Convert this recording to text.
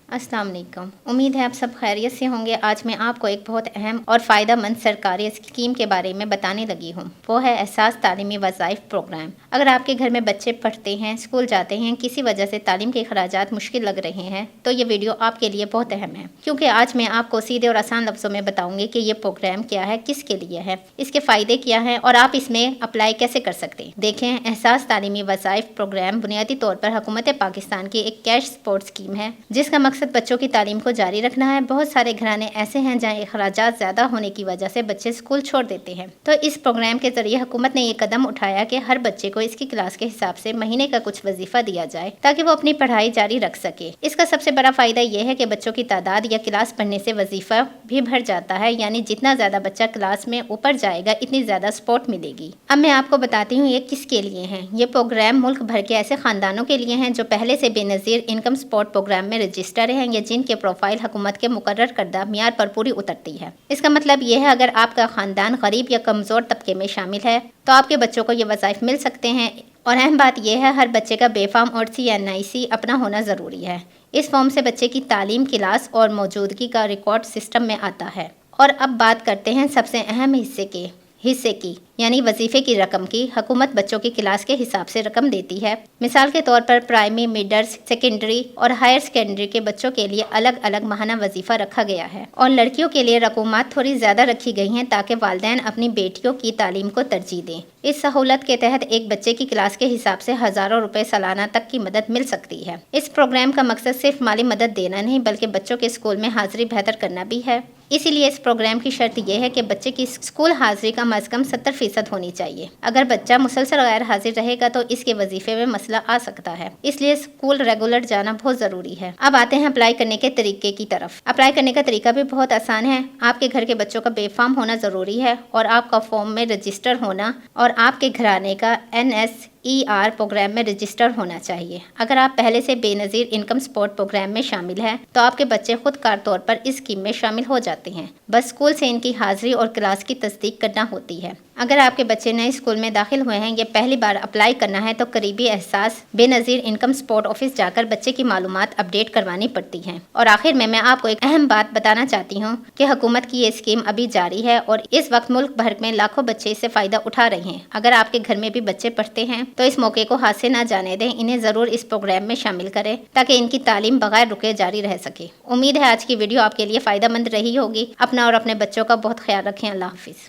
अस्सलाम वालेकुम। उम्मीद है आप सब खैरियत से होंगे। आज मैं आपको एक बहुत अहम और फ़ायदा मंद सरकारी स्कीम के बारे में बताने लगी हूँ। वो है एहसास तालीमी वज़ाइफ प्रोग्राम। अगर आपके घर में बच्चे पढ़ते हैं, स्कूल जाते हैं, किसी वजह से तालीम के अखराजात मुश्किल लग रहे हैं, तो ये वीडियो आपके लिए बहुत अहम है, क्योंकि आज मैं आपको सीधे और आसान लफ्ज़ों में बताऊँगी कि ये प्रोग्राम क्या है, किसके लिए है, इसके फ़ायदे क्या हैं और आप इसमें अप्लाई कैसे कर सकते हैं। देखें, एहसास तालीमी वज़ाइफ प्रोग्राम बुनियादी तौर पर हुकूमत पाकिस्तान की एक कैश सपोर्ट स्कीम है, जिसका मकसद बच्चों की तालीम को जारी रखना है। बहुत सारे घराने ऐसे हैं जहाँ अखराजात ज़्यादा होने की वजह से बच्चे स्कूल छोड़ देते हैं, तो इस प्रोग्राम के जरिए हुकूमत ने ये कदम उठाया कि हर बच्चे को इसकी क्लास के हिसाब से महीने का कुछ वजीफा दिया जाए ताकि वो अपनी पढ़ाई जारी रख सके। इसका सबसे बड़ा फायदा यह है कि बच्चों की तादाद या क्लास पढ़ने से वजीफा भी भर जाता है, यानी जितना ज़्यादा बच्चा क्लास में ऊपर जाएगा इतनी ज़्यादा सपोर्ट मिलेगी। अब मैं आपको बताती हूँ ये किसके लिए है। ये प्रोग्राम मुल्क भर के ऐसे ख़ानदानों के लिए हैं जो पहले से बेनज़ीर इनकम सपोर्ट प्रोग्राम में रजिस्टर हैं या जिनके प्रोफाइल हुकूमत के मुकर्रर करदा मियार पर पूरी उतरती है। इसका मतलब यह है, अगर आपका ख़ानदान गरीब या कमज़ोर तबके में शामिल है तो आपके बच्चों को ये वज़ाइफ मिल सकते हैं। और अहम बात यह है, हर बच्चे का बेफाम और CNIC अपना होना ज़रूरी है। इस फॉर्म से बच्चे की तालीम, क्लास और मौजूदगी का रिकॉर्ड सिस्टम में आता है। और अब बात करते हैं सबसे अहम हिस्से की यानी वजीफे की रकम की। हुकूमत बच्चों की क्लास के हिसाब से रकम देती है। मिसाल के तौर पर प्राइमरी, मिडल, सेकेंडरी और हायर सेकेंडरी के बच्चों के लिए अलग अलग माहाना वजीफा रखा गया है और लड़कियों के लिए रकूमात थोड़ी ज़्यादा रखी गई हैं ताकि वालिदैन अपनी बेटियों की तालीम को तरजीह दें। इस सहूलत के तहत एक बच्चे की क्लास के हिसाब से हज़ारों रुपए सालाना तक की मदद मिल सकती है। इस प्रोग्राम का मकसद सिर्फ माली मदद देना नहीं बल्कि बच्चों के स्कूल में हाजिरी बेहतर करना भी है। इसीलिए इस प्रोग्राम की शर्त यह है कि बच्चे की स्कूल हाजिरी कम अज़ कम 70% होनी चाहिए। अगर बच्चा मुसलसल गैर हाजिर रहेगा तो इसके वजीफे में मसला आ सकता है, इसलिए स्कूल रेगुलर जाना बहुत ज़रूरी है। अब आते हैं अप्लाई करने के तरीके की तरफ। अप्लाई करने का तरीका भी बहुत आसान है। आपके घर के बच्चों का बेफाम होना ज़रूरी है और आपका फॉर्म में रजिस्टर होना और आपके घराने का NSER प्रोग्राम में रजिस्टर होना चाहिए। अगर आप पहले से बेनज़ीर इनकम सपोर्ट प्रोग्राम में शामिल हैं तो आपके बच्चे खुदकार तौर पर इस स्कीम में शामिल हो जाते हैं। बस स्कूल से इनकी हाजिरी और क्लास की तस्दीक करना होती है। अगर आपके बच्चे नए स्कूल में दाखिल हुए हैं या पहली बार अप्लाई करना है तो करीबी एहसास बेनज़ीर इनकम सपोर्ट ऑफिस जाकर बच्चे की मालूमात अपडेट करवानी पड़ती हैं। और आखिर में मैं आपको एक अहम बात बताना चाहती हूँ कि हुकूमत की ये स्कीम अभी जारी है और इस वक्त मुल्क भर में लाखों बच्चे इससे फ़ायदा उठा रहे हैं। अगर आपके घर में भी बच्चे पढ़ते हैं तो इस मौके को हाथ से ना जाने दें। इन्हें ज़रूर इस प्रोग्राम में शामिल करें ताकि इनकी तालीम बगैर रुके जारी रह सके। उम्मीद है आज की वीडियो आपके लिए फ़ायदा मंद रही होगी। अपना और अपने बच्चों का बहुत ख्याल रखें। अल्लाह हाफिज़।